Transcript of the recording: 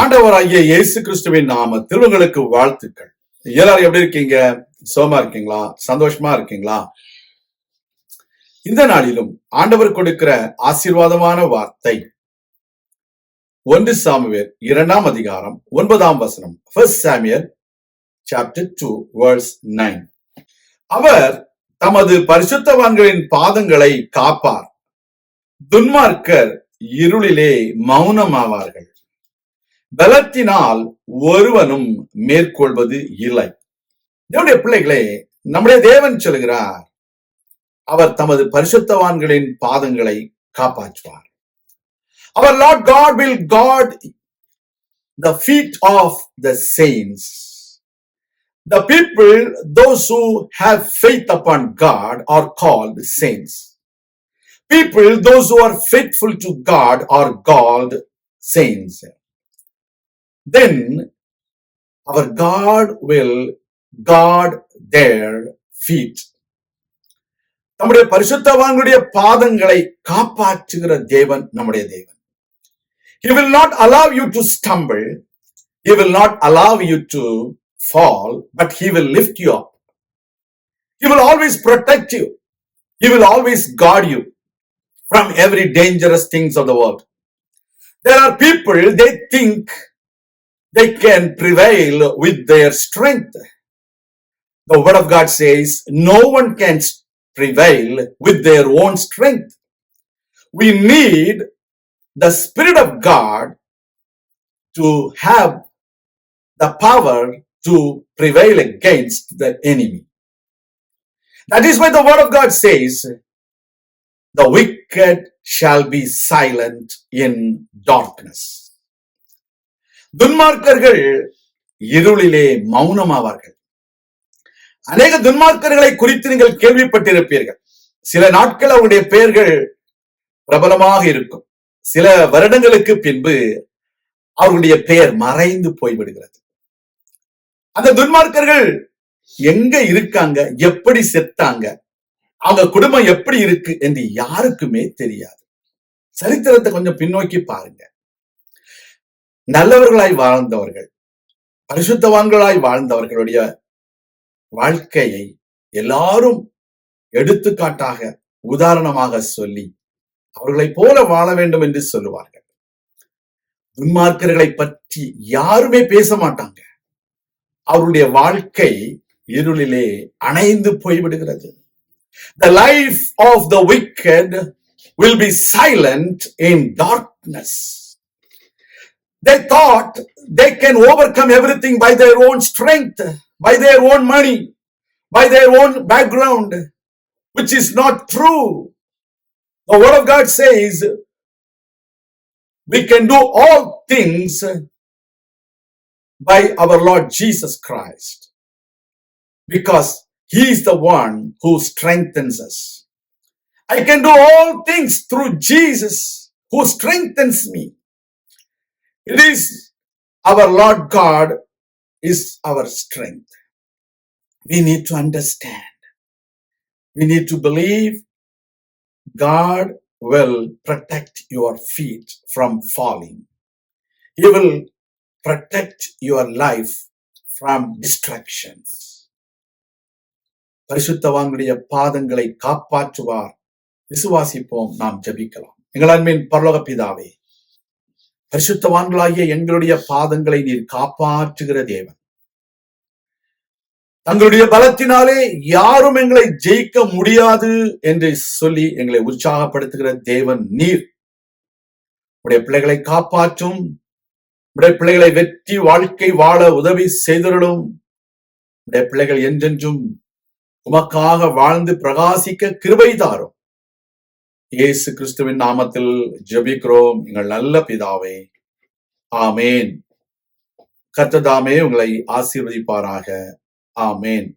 ஆண்டவராகிய இயேசு கிறிஸ்துவின் நாமத்தில் உங்களுக்கு வாழ்த்துக்கள். எல்லாரும் எப்படி இருக்கீங்க? சோமா இருக்கீங்களா? சந்தோஷமா இருக்கீங்களா? இந்த நாளிலும் ஆண்டவர் கொடுக்கிற ஆசீர்வாதமான வார்த்தை 1 சாமுவேல் 2ஆம் அதிகாரம் 9ஆம் வசனம். 1 Samuel chapter 2 verse 9. அவர் தமது பரிசுத்தவான்களின் பாதங்களை காப்பார், துன்மார்க்கர் இருளிலே மௌனமாவார்கள், பலத்தினால் ஒருவனும் மேற்கொள்வது இல்லை. தேவனுடைய பிள்ளைகளே, நம்முடைய தேவன் சொல்கிறார், அவர் தமது பரிசுத்தவான்களின் பாதங்களை காப்பாற்றுவார். Our Lord God will guard the feet of the saints. The people, those who have faith upon God, are called saints. People, those who are faithful to God, are called saints. Then our God will guard their feet. நம்முடைய பரிசுத்தவான்களுடைய பாதங்களை காப்பாற்றுகிற தேவன் நம்முடைய தேவன். He will not allow you to stumble. He will not allow you to fall, but he will lift you up. He will always protect you. He will always guard you from every dangerous things of the world. There are people, they think they can prevail with their strength. The word of God says, no one can prevail with their own strength. We need the Spirit of God to have the power to prevail against the enemy. That is why the word of God says, the wicked shall be silent in darkness. துன்மார்க்கர்கள் இருளிலே மௌனமாவார்கள். அநேக துன்மார்க்கர்களை குறித்து நீங்கள் கேள்விப்பட்டிருப்பீர்கள். சில நாட்கள் அவருடைய பெயர்கள் பிரபலமாக இருக்கும். சில வருடங்களுக்கு பின்பு அவருடைய பெயர் மறைந்து போய்விடுகிறது. அந்த துன்மார்க்கர்கள் எங்க இருக்காங்க, எப்படி செத்தாங்க, அவங்க குடும்பம் எப்படி இருக்கு என்று யாருக்குமே தெரியாது. சரித்திரத்தை கொஞ்சம் பின்னோக்கி பாருங்க. நல்லவர்களாய் வாழ்ந்தவர்கள், பரிசுத்தவான்களாய் வாழ்ந்தவர்களுடைய வாழ்க்கையை எல்லாரும் எடுத்துக்காட்டாக உதாரணமாக சொல்லி அவர்களை போல வாழ வேண்டும் என்று சொல்லுவார்கள். துன்மார்க்கர்களை பற்றி யாருமே பேச மாட்டாங்க. அவருடைய வாழ்க்கை இருளிலே அணைந்து போய்விடுகிறது. The life of the wicked will be silent in darkness. They thought they can overcome everything by their own strength, by their own money, by their own background, which is not true. The word of God says we can do all things by our Lord Jesus Christ, because he is the one who strengthens us. I can do all things through Jesus who strengthens me. It is our Lord God is our strength. We need to understand. We need to believe God will protect your feet from falling. He will protect your life from distractions. பரிசுத்தவான்களுடைய பாதங்களை காப்பாற்றுவார். விசுவாசிப்போம், நாம் ஜெபிக்கலாம். எங்கள் அன்பின் பரலோக பிதாவே, பரிசுத்தவான்களாகிய எங்களுடைய பாதங்களை நீர் காப்பாற்றுகிற தேவன். தங்களுடைய பலத்தினாலே யாரும் எங்களை ஜெயிக்க முடியாது என்று சொல்லி எங்களை உற்சாகப்படுத்துகிற தேவன் நீர். உடைய பிள்ளைகளை காப்பாற்றும், உடைய பிள்ளைகளை வெற்றி வாழ்க்கை வாழ உதவி செய்தருளும். உடைய பிள்ளைகள் என்றென்றும் உமக்காக வாழ்ந்து பிரகாசிக்க கிருபை தாரும். இயேசு கிறிஸ்துவின் நாமத்தில் ஜெபிக்கிறோம் எங்கள் நல்ல பிதாவே, ஆமேன். கர்த்தர் தாமே உங்களை ஆசீர்வதிப்பாராக. ஆமேன்.